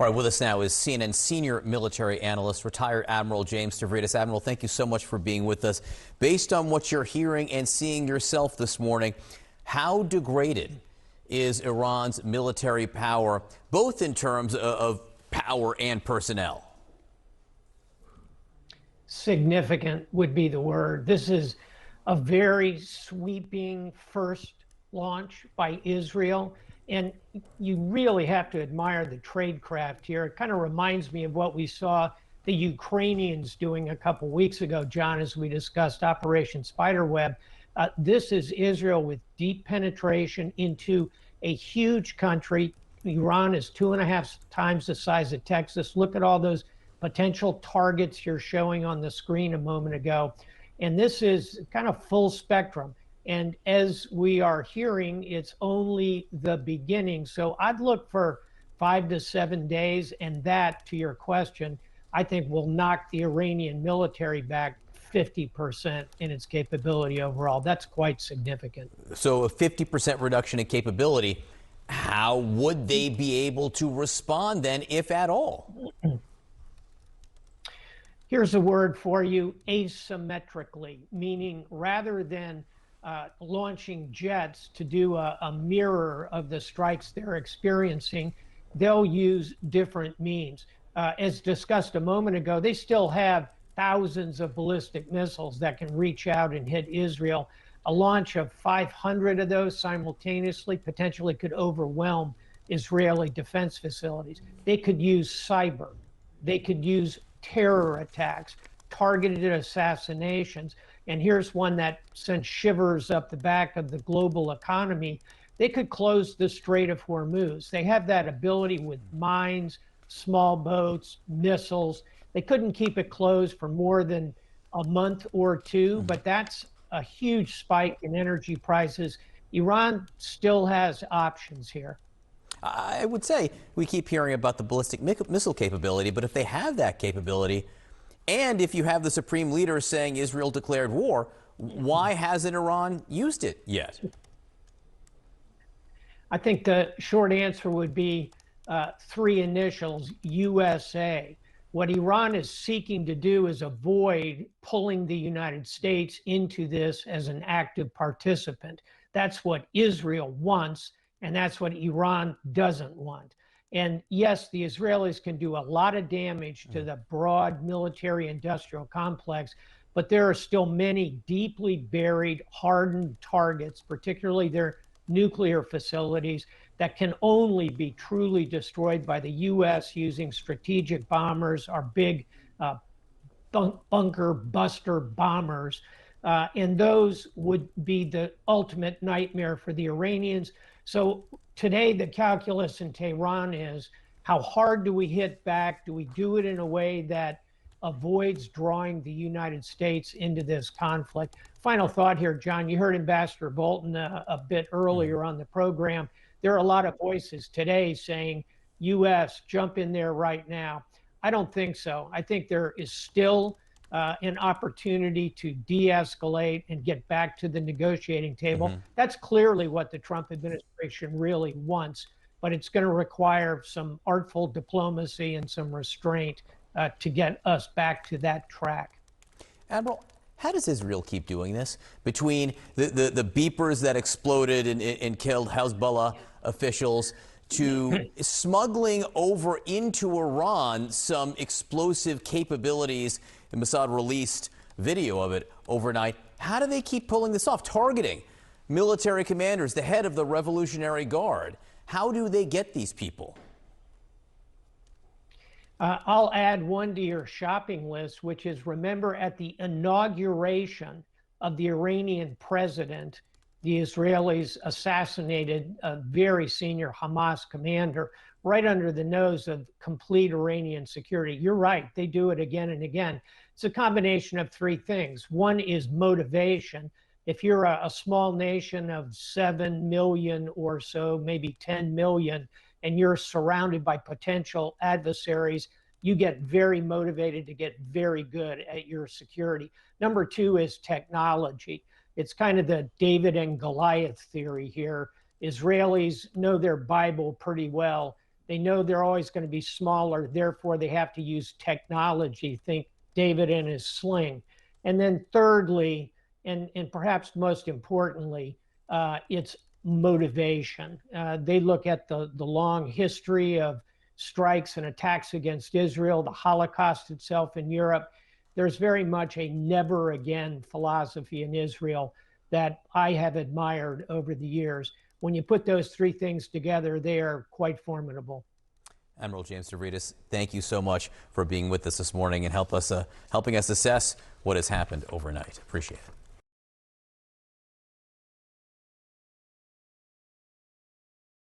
All right, with us now is CNN senior military analyst, retired Admiral James Stavridis. Admiral, thank you so much for being with us. Based on what you're hearing and seeing yourself this morning, how degraded is Iran's military power, both in terms of power and personnel? Significant would be the word. This is a very sweeping first launch by Israel. And you really have to admire the tradecraft here. It kind of reminds me of what we saw the Ukrainians doing a couple weeks ago, John, as we discussed Operation Spiderweb. This is Israel with deep penetration into a huge country. Iran is 2.5 times the size of Texas. Look at all those potential targets you're showing on the screen a moment ago. And this is kind of full spectrum. And as we are hearing, it's only the beginning. So I'd look for 5 to 7 days. And that, to your question, I think will knock the Iranian military back 50% in its capability overall. That's quite significant. So a 50% reduction in capability. How would they be able to respond then, if at all? Here's a word for you: asymmetrically, meaning rather than launching jets to do a mirror of the strikes they're experiencing, they'll use different means. As discussed a moment ago, they still have thousands of ballistic missiles that can reach out and hit Israel. A launch of 500 of those simultaneously potentially could overwhelm Israeli defense facilities. They could use cyber. They could use terror attacks, targeted assassinations. And here's one that sent shivers up the back of the global economy. They could close the Strait of Hormuz. They have that ability with mines, small boats, missiles. They couldn't keep it closed for more than a month or two, but that's a huge spike in energy prices. Iran still has options here. I would say we keep hearing about the ballistic missile capability, but if they have that capability, and if you have the supreme leader saying Israel declared war, why hasn't Iran used it yet? I think the short answer would be 3 initials: USA. What Iran is seeking to do is avoid pulling the United States into this as an active participant. That's what Israel wants, and that's what Iran doesn't want. And yes, the Israelis can do a lot of damage to the broad military-industrial complex, but there are still many deeply buried, hardened targets, particularly their nuclear facilities, that can only be truly destroyed by the U.S. using strategic bombers, our big bunker buster bombers. And those would be the ultimate nightmare for the Iranians. So today, the calculus in Tehran is, how hard do we hit back? Do we do it in a way that avoids drawing the United States into this conflict? Final thought here, John. You heard Ambassador Bolton a bit earlier on the program. There are a lot of voices today saying, U.S., jump in there right now. I don't think so. I think there is still an opportunity to de-escalate and get back to the negotiating table. That's clearly what the Trump administration really wants, but it's going to require some artful diplomacy and some restraint to get us back to that track. Admiral, how does Israel keep doing this? Between the beepers that exploded and killed Hezbollah officials, to smuggling over into Iran some explosive capabilities, and Mossad released video of it overnight. How do they keep pulling this off? Targeting military commanders, the head of the Revolutionary Guard. How do they get these people? I'll add one to your shopping list, which is, remember, at the inauguration of the Iranian president, the Israelis assassinated a very senior Hamas commander right under the nose of complete Iranian security. You're right, they do it again and again. It's a combination of 3 things. One is motivation. If you're a small nation of 7 million or so, maybe 10 million, and you're surrounded by potential adversaries, you get very motivated to get very good at your security. Number 2 is technology. It's kind of the David and Goliath theory here. Israelis know their Bible pretty well. They know they're always going to be smaller, therefore they have to use technology. Think David and his sling. And then thirdly, and perhaps most importantly, it's motivation. They look at the long history of strikes and attacks against Israel, the Holocaust itself in Europe. There's very much a never again philosophy in Israel that I have admired over the years. When you put those three things together, they are quite formidable. Admiral James Stavridis, thank you so much for being with us this morning and helping us assess what has happened overnight. Appreciate it.